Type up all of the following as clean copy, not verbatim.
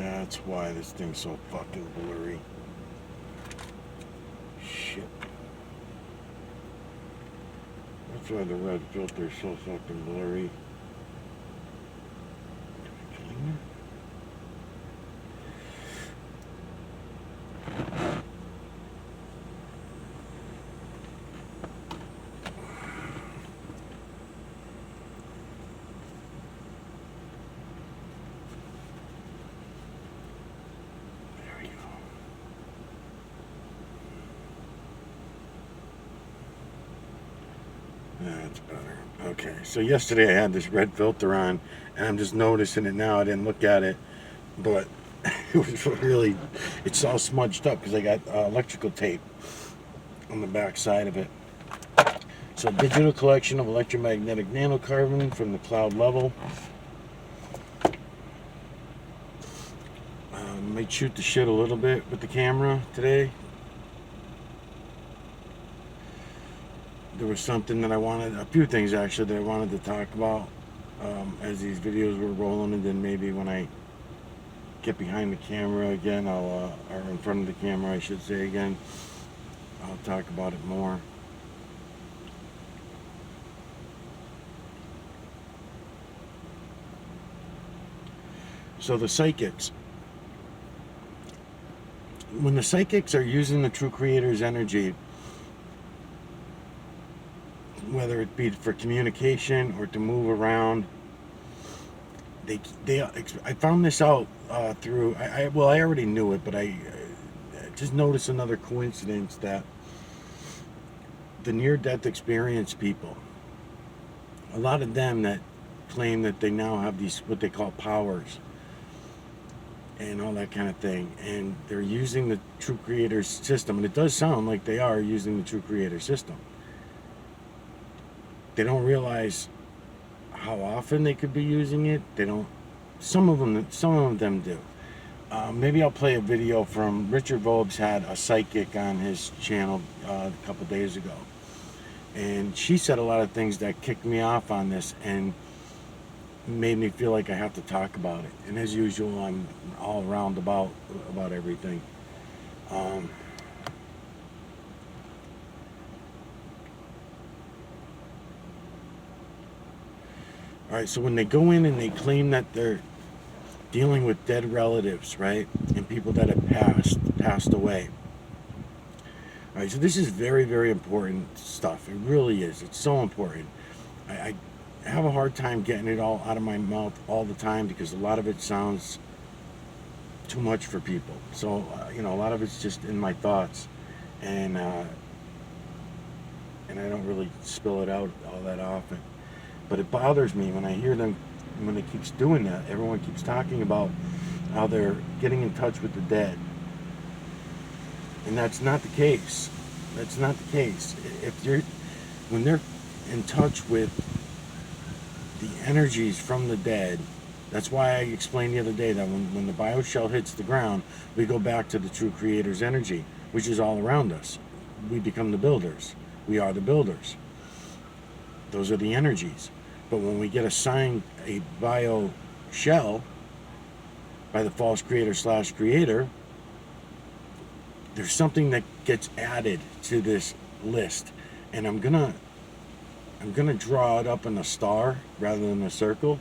That's why this thing's so fucking blurry. Shit. That's why the red filter's so fucking blurry. Cleaner? That's better. Okay, so yesterday I had this red filter on, and I'm just noticing it now. I didn't look at it, but it was really, it's all smudged up because I got electrical tape on the back side of it. So, digital collection of electromagnetic nanocarbon from the cloud level. Might shoot the shit a little bit with the camera today. There was something that I wanted, a few things actually that I wanted to talk about as these videos were rolling, and then maybe when I get behind the camera again, or in front of the camera I should say again, I'll talk about it more. So the psychics, when the psychics are using the true creator's energy, whether it be for communication or to move around, I found this out through, I already knew it, but I just noticed another coincidence that the near-death experience people, a lot of them that claim that they now have these, what they call powers, and all that kind of thing, and they're using the true creator's system, and it does sound like they are using the true creator system. They don't realize how often they could be using it. They don't. Some of them do. Maybe I'll play a video from Richard Vobes had a psychic on his channel a couple days ago, and she said a lot of things that kicked me off on this and made me feel like I have to talk about it. And as usual, I'm all around about everything. All right, so when they go in and they claim that they're dealing with dead relatives, right, and people that have passed away. All right, so this is very, very important stuff. It really is. It's so important. I have a hard time getting it all out of my mouth all the time because a lot of it sounds too much for people. So, a lot of it's just in my thoughts, and I don't really spill it out all that often. But it bothers me when I hear them, when they keep doing that. Everyone keeps talking about how they're getting in touch with the dead. And that's not the case. That's not the case. When they're in touch with the energies from the dead, that's why I explained the other day that when the bioshell hits the ground, we go back to the true creator's energy, which is all around us. We become the builders. We are the builders. Those are the energies. But when we get assigned a bio shell by the false creator/creator, there's something that gets added to this list, and I'm gonna draw it up in a star rather than a circle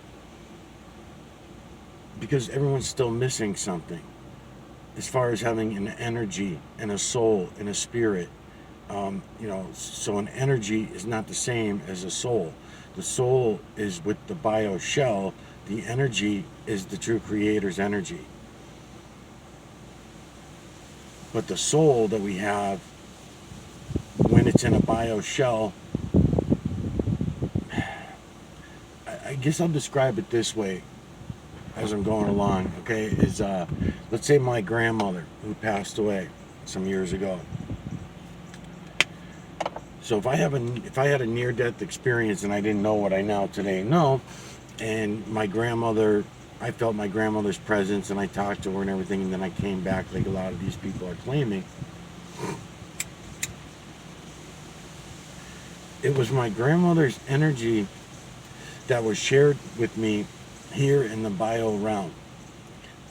because everyone's still missing something as far as having an energy and a soul and a spirit. So an energy is not the same as a soul. The soul is with the bio shell. The energy is the true creator's energy. But the soul that we have, when it's in a bio shell, I guess I'll describe it this way as I'm going along, okay, is let's say my grandmother who passed away some years ago. So if I had a near-death experience and I didn't know what I now today know, and I felt my grandmother's presence and I talked to her and everything, and then I came back like a lot of these people are claiming, it was my grandmother's energy that was shared with me here in the bio realm.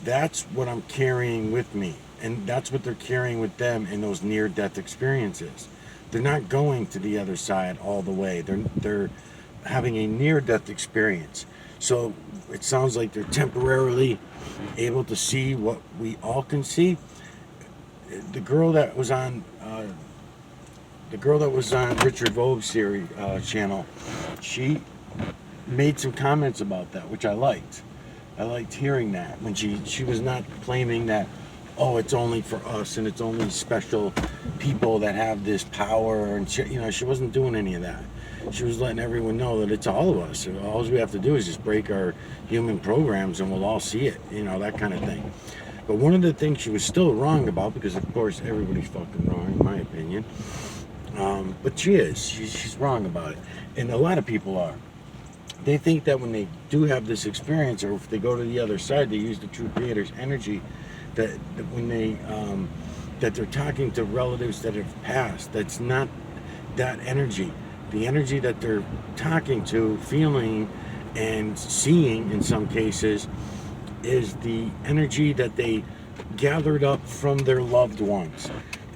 That's what I'm carrying with me. And that's what they're carrying with them in those near-death experiences. They're not going to the other side all the way. They're having a near-death experience. So it sounds like they're temporarily able to see what we all can see. The girl that was on Richard Vobes Series channel, she made some comments about that, which I liked. I liked hearing that when she was not claiming that, oh, it's only for us and it's only special people that have this power, and she wasn't doing any of that. She was letting everyone know that it's all of us. All we have to do is just break our human programs and we'll all see it, that kind of thing. But one of the things she was still wrong about, because of course everybody's fucking wrong in my opinion, but she's wrong about it, and a lot of people are. They think that when they do have this experience, or if they go to the other side, they use the true creator's energy, that when that they're talking to relatives that have passed. That's not that energy. The energy that they're talking to, feeling, and seeing in some cases is the energy that they gathered up from their loved ones.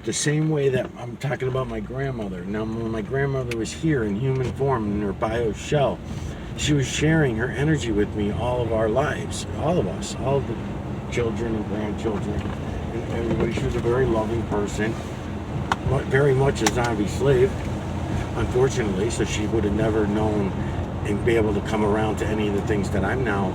The same way that I'm talking about my grandmother. Now, when my grandmother was here in human form in her bio shell, she was sharing her energy with me all of our lives, all of us, all of the children and grandchildren and everybody. She was a very loving person, very much a zombie slave, unfortunately, so she would have never known and be able to come around to any of the things that I'm now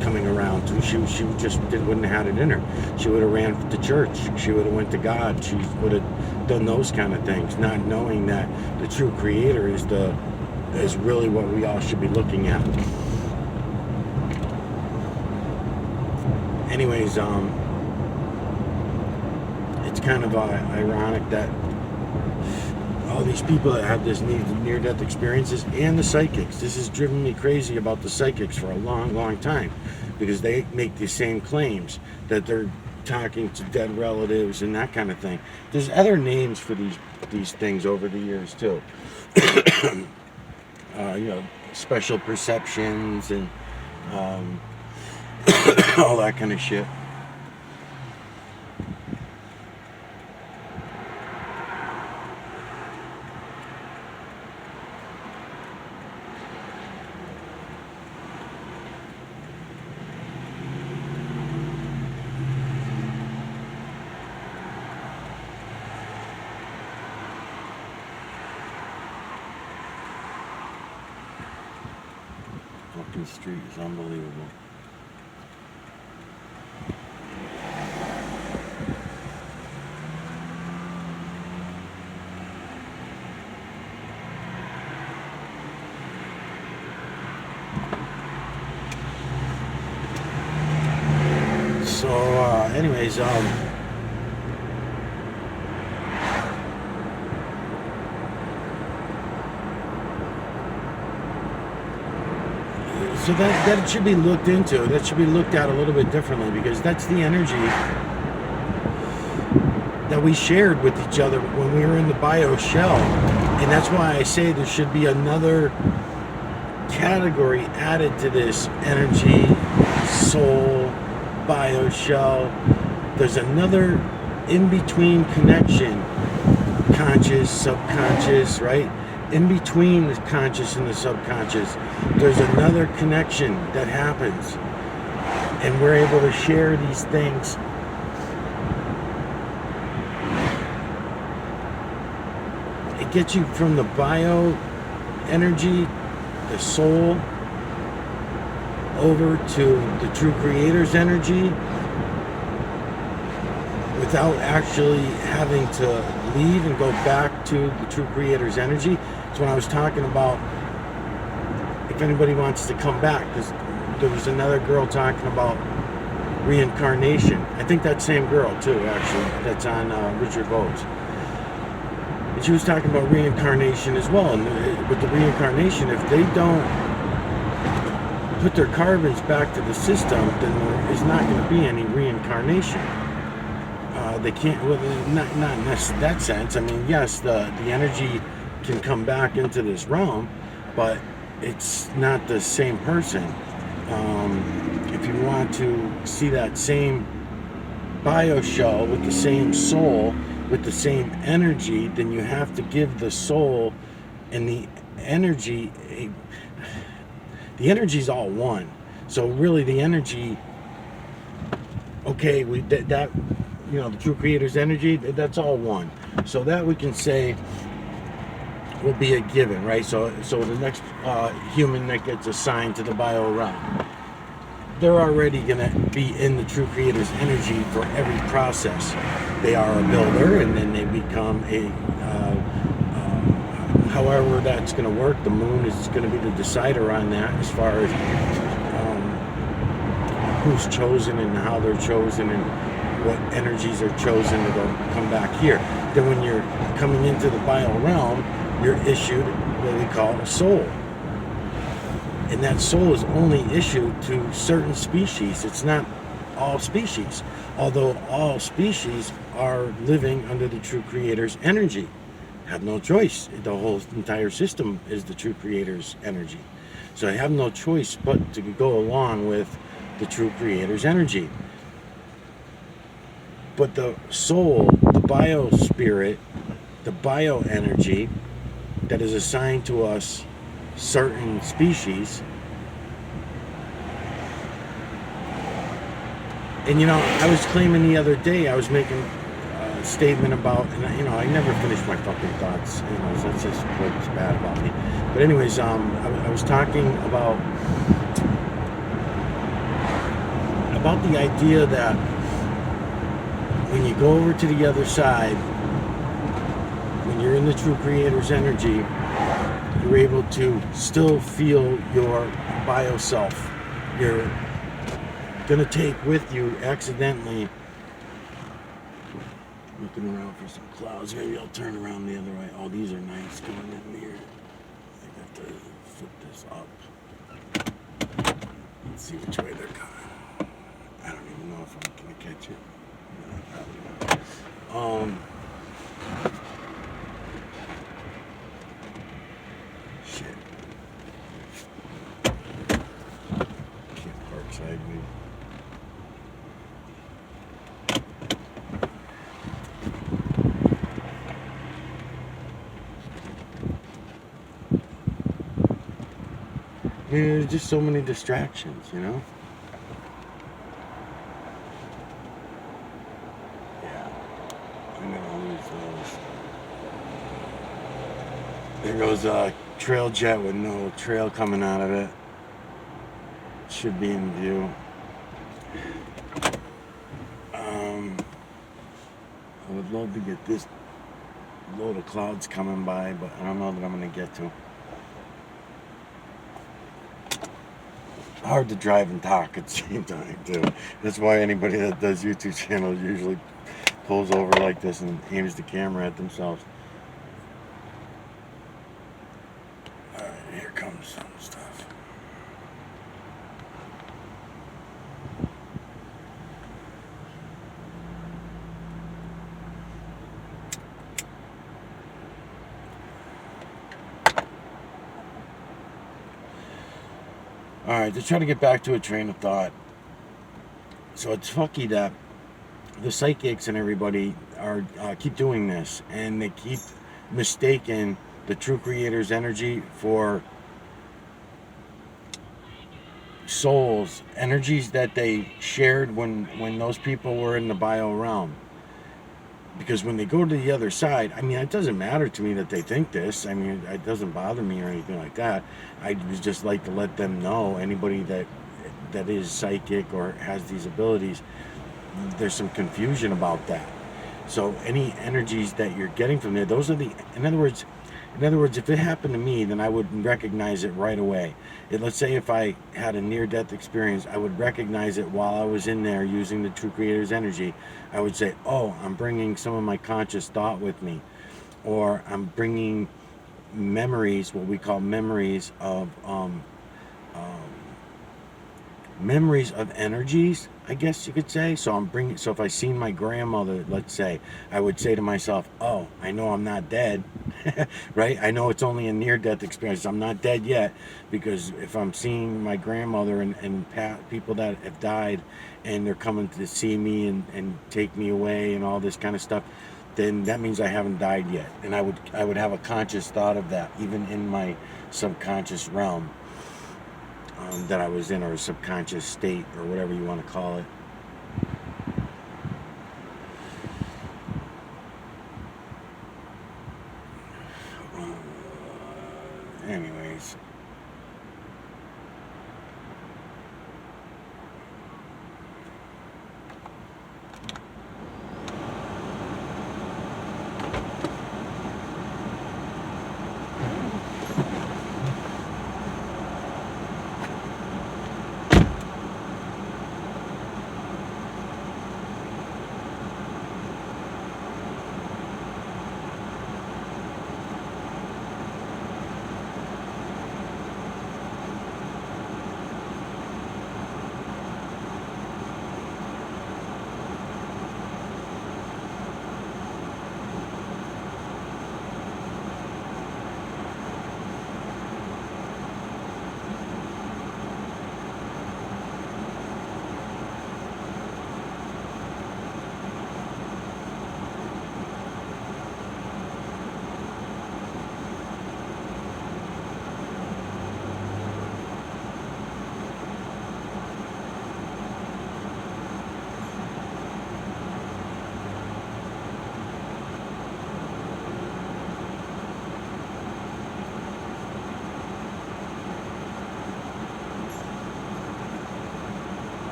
coming around to. She just wouldn't have had it in her. She would have ran to church. She would have went to God. She would have done those kind of things, not knowing that the true creator is really what we all should be looking at. Anyways, it's kind of ironic that all these people that have this near-death experiences, and the psychics, this has driven me crazy about the psychics for a long, long time, because they make the same claims that they're talking to dead relatives and that kind of thing. There's other names for these things over the years too. Special perceptions and all that kind of shit. Fucking street is unbelievable. So, anyways, so that should be looked into. That should be looked at a little bit differently, because that's the energy that we shared with each other when we were in the bio shell. And that's why I say there should be another category added to this energy, soul, bio shell. There's another in-between connection, conscious, subconscious, right? In between the conscious and the subconscious, there's another connection that happens, and we're able to share these things. It gets you from the bio energy, the soul, over to the true creator's energy, without actually having to leave and go back to the true creator's energy. It's when I was talking about if anybody wants to come back, because there was another girl talking about reincarnation. I think that same girl too, actually, that's on Richard Vobes. And she was talking about reincarnation as well. And with the reincarnation, if they don't put their carbons back to the system, then there is not going to be any reincarnation. They can't, well, not in that sense. I mean, yes, the energy can come back into this realm, but it's not the same person. if you want to see that same bio shell with the same soul, with the same energy, then you have to give the soul and the energy. The energy is all one. So really, the energy. Okay, that the true creator's energy. That's all one. So that we can say will be a given, right? So the next human that gets assigned to the bio realm, they're already going to be in the true creator's energy for every process. They are a builder, and then they become a however that's going to work. The moon is going to be the decider on that, as far as who's chosen and how they're chosen and what energies are chosen to go come back here. Then when you're coming into the bio realm, you're issued what we call a soul. And that soul is only issued to certain species. It's not all species, although all species are living under the true creator's energy. Have no choice. The whole entire system is the true creator's energy. So I have no choice but to go along with the true creator's energy. But the soul, the bio spirit, the bio energy that is assigned to us certain species. And I was claiming the other day, I was making a statement about, and I never finish my fucking thoughts, so that's just what's bad about me. But anyways, I was talking about the idea that when you go over to the other side, when you're in the true creator's energy, you're able to still feel your bio self. You're going to take with you accidentally, looking around for some clouds. Maybe I'll turn around the other way. Oh, these are nice going in here. I got to flip this up. Let's see which way they're coming. I don't even know if I'm going to catch it. No, probably not. Shit. Can't park sideways. I mean, there's just so many distractions, Yeah, I'm gonna lose those. There goes a trail jet with no trail coming out of it. Should be in view. I would love to get this load of clouds coming by, but I don't know that I'm gonna get to. Hard to drive and talk at the same time too. That's why anybody that does YouTube channels usually pulls over like this and aims the camera at themselves. Alright, here comes some stuff. Alright, to try to get back to a train of thought. So it's fucky that the psychics and everybody are keep doing this, and they keep mistaking the true creator's energy for souls, energies that they shared when those people were in the bio realm. Because when they go to the other side, I mean, it doesn't matter to me that they think this. I mean, it doesn't bother me or anything like that. I would just like to let them know, anybody that is psychic or has these abilities, there's some confusion about that. So any energies that you're getting from there, those are in other words, if it happened to me, then I would recognize it right away. Let's say if I had a near-death experience, I would recognize it while I was in there using the true creator's energy. I would say, oh, I'm bringing some of my conscious thought with me, or I'm bringing memories, what we call memories of energies, I guess you could say. So if I seen my grandmother, let's say, I would say to myself, oh, I know I'm not dead. right? I know it's only a near-death experience. I'm not dead yet, because if I'm seeing my grandmother and people that have died, and they're coming to see me and take me away and all this kind of stuff, then that means I haven't died yet. And I would have a conscious thought of that, even in my subconscious realm, that I was in, or a subconscious state, or whatever you want to call it. Anyways.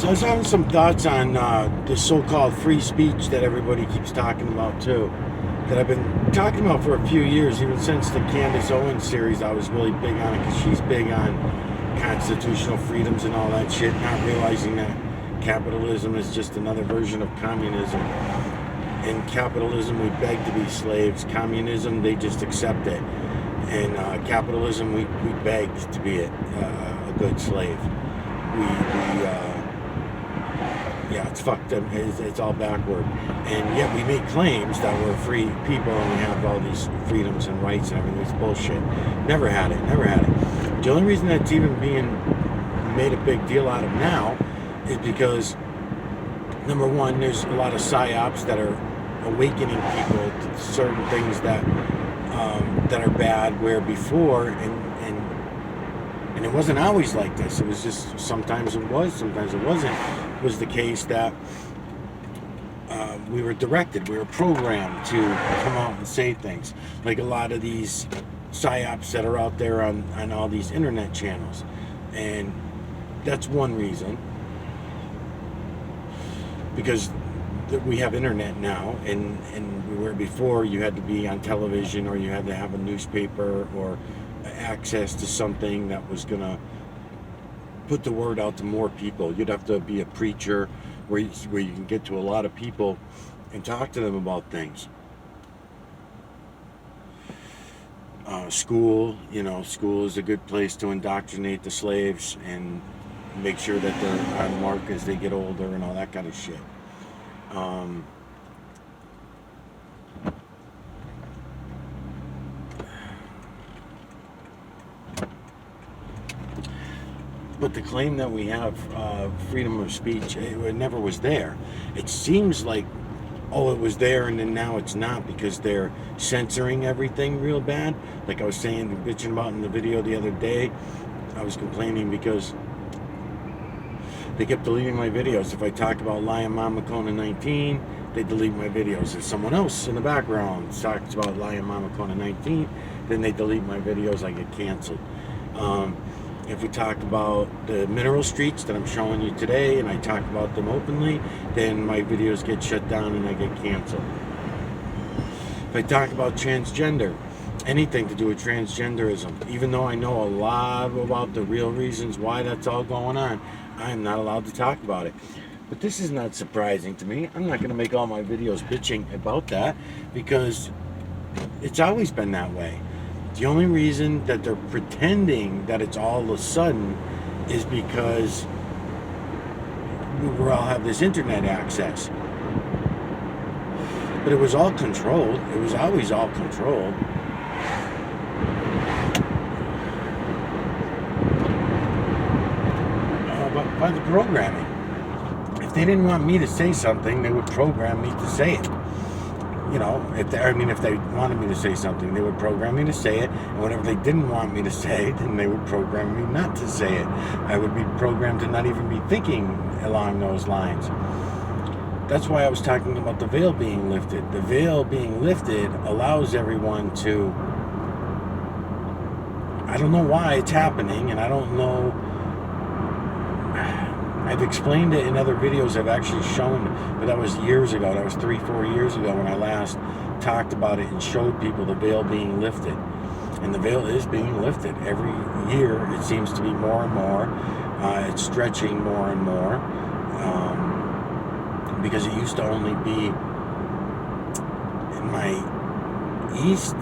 So I was having some thoughts on this so-called free speech that everybody keeps talking about too, that I've been talking about for a few years, even since the Candace Owens series. I was really big on it because she's big on constitutional freedoms and all that shit, not realizing that capitalism is just another version of communism. In capitalism, we beg to be slaves. Communism, they just accept it. And capitalism, we beg to be a good slave. Yeah, it's fucked up. It's all backward. And yet we make claims that we're free people and we have all these freedoms and rights and everything. It's bullshit. Never had it. The only reason that's even being made a big deal out of now is because, number one, there's a lot of psyops that are awakening people to certain things that are bad, where before, and it wasn't always like this. It was just, sometimes it was, sometimes it wasn't. It was the case that we were directed, we were programmed to come out and say things. Like a lot of these psyops that are out there on all these internet channels. And that's one reason. Because we have internet now, and where before you had to be on television, or you had to have a newspaper or access to something that was going to put the word out to more people. You'd have to be a preacher where you can get to a lot of people and talk to them about things. School is a good place to indoctrinate the slaves and make sure that they're on mark as they get older and all that kind of shit. But the claim that we have freedom of speech, it never was there. It seems like, it was there and then now it's not, because they're censoring everything real bad. Like I was saying, bitching about in the video the other day, I was complaining because they kept deleting my videos. If I talk about Lion Mama Kona 19, they delete my videos. If someone else in the background talks about Lion Mama Kona 19, then they delete my videos. I get canceled. If we talk about the mineral streets that I'm showing you today, and I talk about them openly, then my videos get shut down and I get canceled. If I talk about transgender, anything to do with transgenderism, even though I know a lot about the real reasons why that's all going on, I am not allowed to talk about it. But this is not surprising to me. I'm not going to make all my videos bitching about that, because it's always been that way. The only reason that they're pretending that it's all of a sudden is because we all have this internet access. But it was all controlled. It was always all controlled. By the programming. If they didn't want me to say something, they would program me to say it. If they wanted me to say something, they would program me to say it. And whatever they didn't want me to say, then they would program me not to say it. I would be programmed to not even be thinking along those lines. That's why I was talking about the veil being lifted. The veil being lifted allows everyone to... I don't know why it's happening, and I don't know... I've explained it in other videos I've actually shown, but that was years ago. That was 3-4 years ago when I last talked about it and showed people the veil being lifted. And the veil is being lifted. Every year it seems to be more and more. It's stretching more and more. Because it used to only be in my east...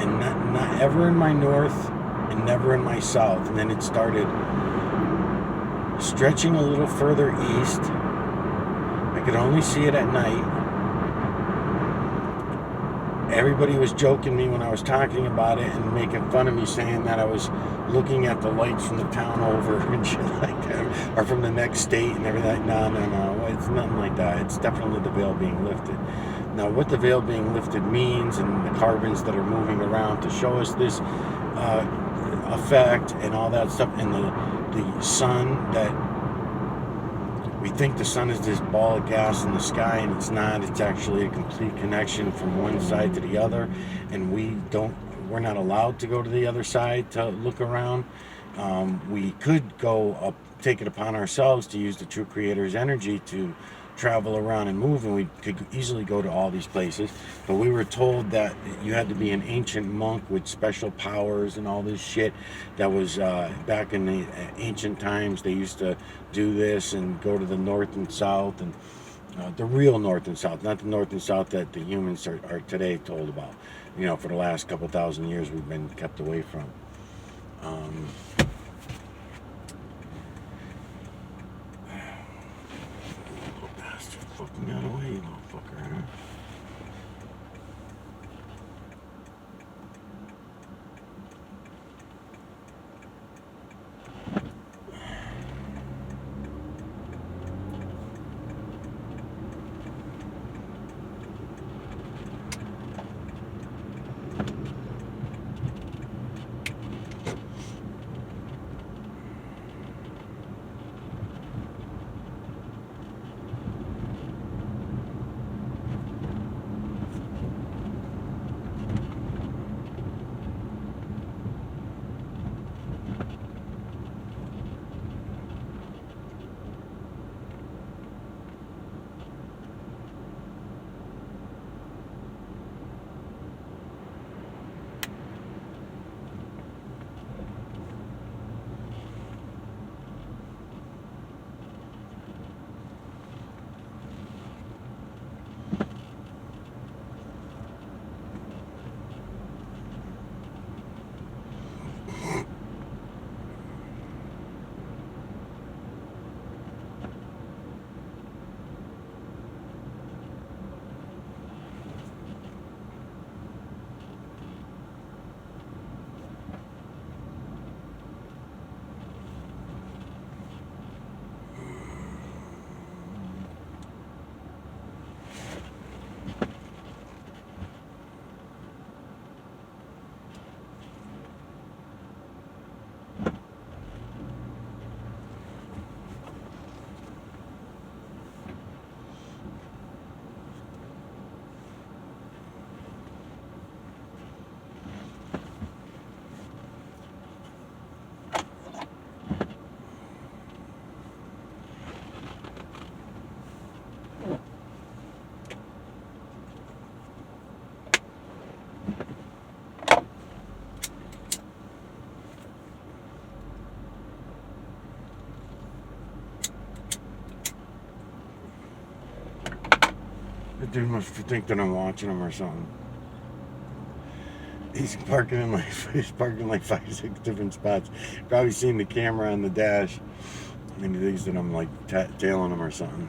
and not ever in my north and never in my south. And then it started stretching a little further east. I could only see it at night. Everybody was joking me when I was talking about it and making fun of me, saying that I was looking at the lights from the town over and shit like that, or from the next state and everything. No, it's nothing like that. It's definitely the veil being lifted. Now, what the veil being lifted means, and the carbons that are moving around to show us this effect and all that stuff, and the sun, that we think the sun is this ball of gas in the sky, and it's not. It's actually a complete connection from one side to the other, and we don't we're not allowed to go to the other side to look around. We could go up, take it upon ourselves to use the True Creator's energy to travel around and move, and we could easily go to all these places. But we were told that you had to be an ancient monk with special powers and all this shit. That was back in the ancient times. They used to do this and go to the north and south, and the real north and south, not the north and south that the humans are today told about. You know, for the last couple thousand years, we've been kept away from. Little bastard fucking got away, you little fucker, huh? The dude must think that I'm watching him or something. He's parking in like 5-6 different spots. Probably seen the camera on the dash, and he thinks that I'm like tailing him or something.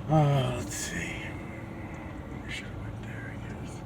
Let's see. I should have went there, I guess.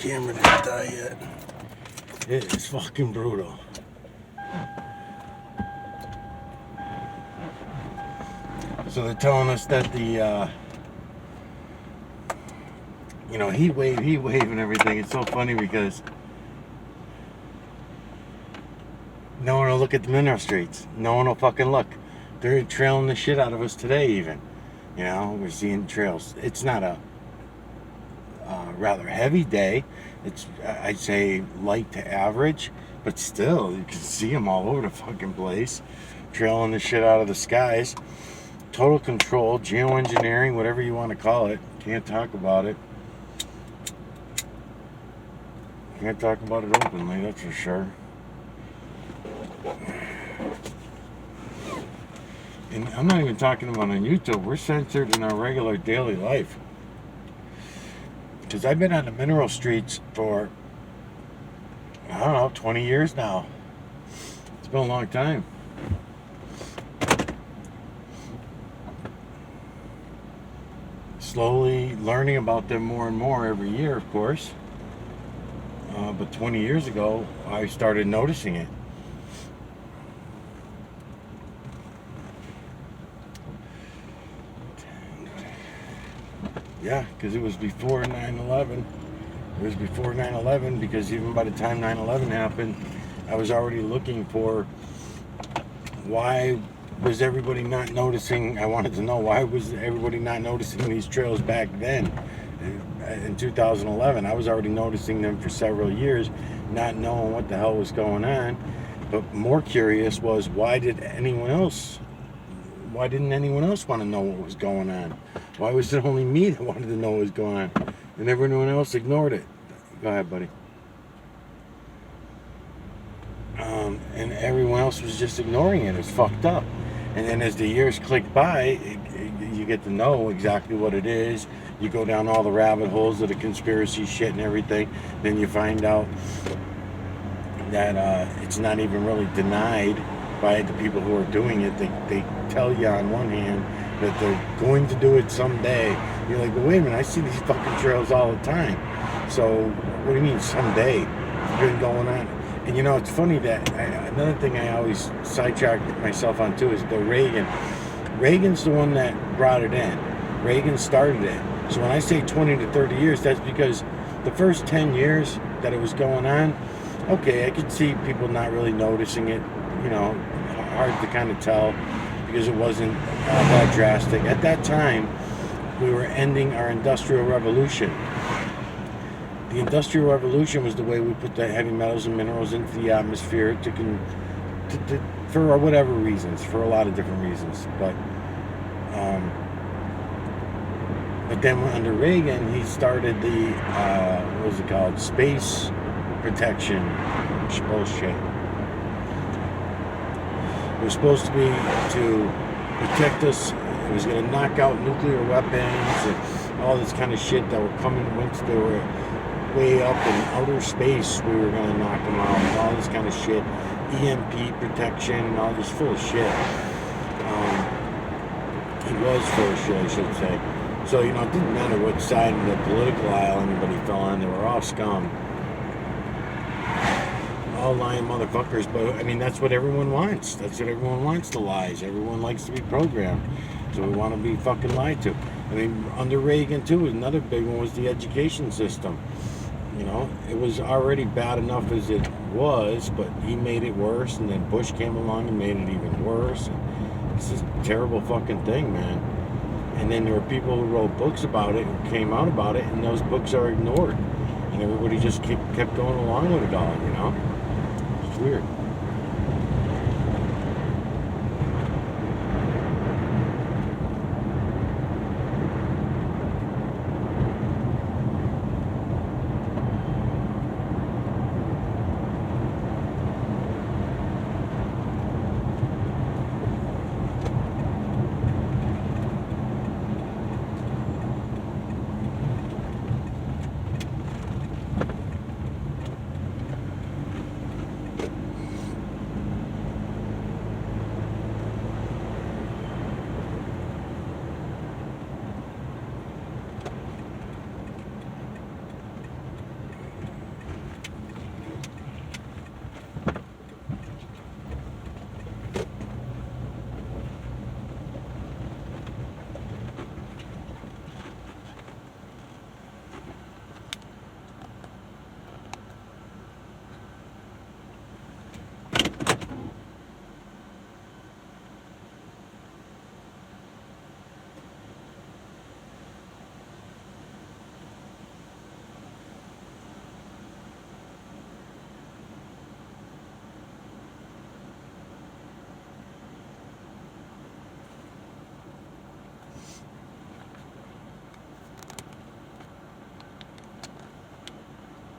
camera didn't die yet. It is fucking brutal. So they're telling us that the, heat wave and everything. It's so funny because no one will look at the mineral streets. No one will fucking look. They're trailing the shit out of us today even. We're seeing trails. It's not a rather heavy day. It's, I'd say, light to average. But still, you can see them all over the fucking place. Trailing the shit out of the skies. Total control, geoengineering, whatever you want to call it. Can't talk about it. Can't talk about it openly, that's for sure. And I'm not even talking about on YouTube. We're censored in our regular daily life. Because I've been on the mineral streets for, I don't know, 20 years now. It's been a long time. Slowly learning about them more and more every year, of course. But 20 years ago, I started noticing it. Yeah, because it was before 9/11. It was before 9/11 because even by the time 9/11 happened, I was already looking for why was everybody not noticing. I wanted to know why was everybody not noticing these trails back then. In 2011, I was already noticing them for several years, not knowing what the hell was going on. But more curious was why didn't anyone else want to know what was going on? Why was it only me that wanted to know what was going on? And everyone else ignored it. Go ahead, buddy. And everyone else was just ignoring it. It's fucked up. And then as the years click by, you get to know exactly what it is. You go down all the rabbit holes of the conspiracy shit and everything. Then you find out that it's not even really denied by the people who are doing it. They tell you on one hand that they're going to do it someday. You're like, well, wait a minute, I see these fucking trails all the time. So what do you mean someday? It's been going on. And it's funny that another thing I always sidetrack myself on too is the Reagan. Reagan's the one that brought it in. Reagan started it. So when I say 20 to 30 years, that's because the first 10 years that it was going on, okay, I could see people not really noticing it, hard to kind of tell because it wasn't that drastic. At that time, we were ending our Industrial Revolution. The Industrial Revolution was the way we put the heavy metals and minerals into the atmosphere for whatever reasons, for a lot of different reasons. But then under Reagan, he started the, what was it called? Space protection bullshit. It was supposed to be to protect us. It was going to knock out nuclear weapons and all this kind of shit that were coming once they were way up in outer space. We were going to knock them out and all this kind of shit. EMP protection and all this full of shit. He was full of shit, I should say. So, it didn't matter what side of the political aisle anybody fell on. They were all scum. All lying motherfuckers. But, that's what everyone wants. That's what everyone wants, the lies. Everyone likes to be programmed. So we want to be fucking lied to. Under Reagan, too, another big one was the education system. It was already bad enough as it was, but he made it worse. And then Bush came along and made it even worse. And it's just a terrible fucking thing, man. And then there were people who wrote books about it, who came out about it, and those books are ignored. And everybody just kept going along with it all, It's weird.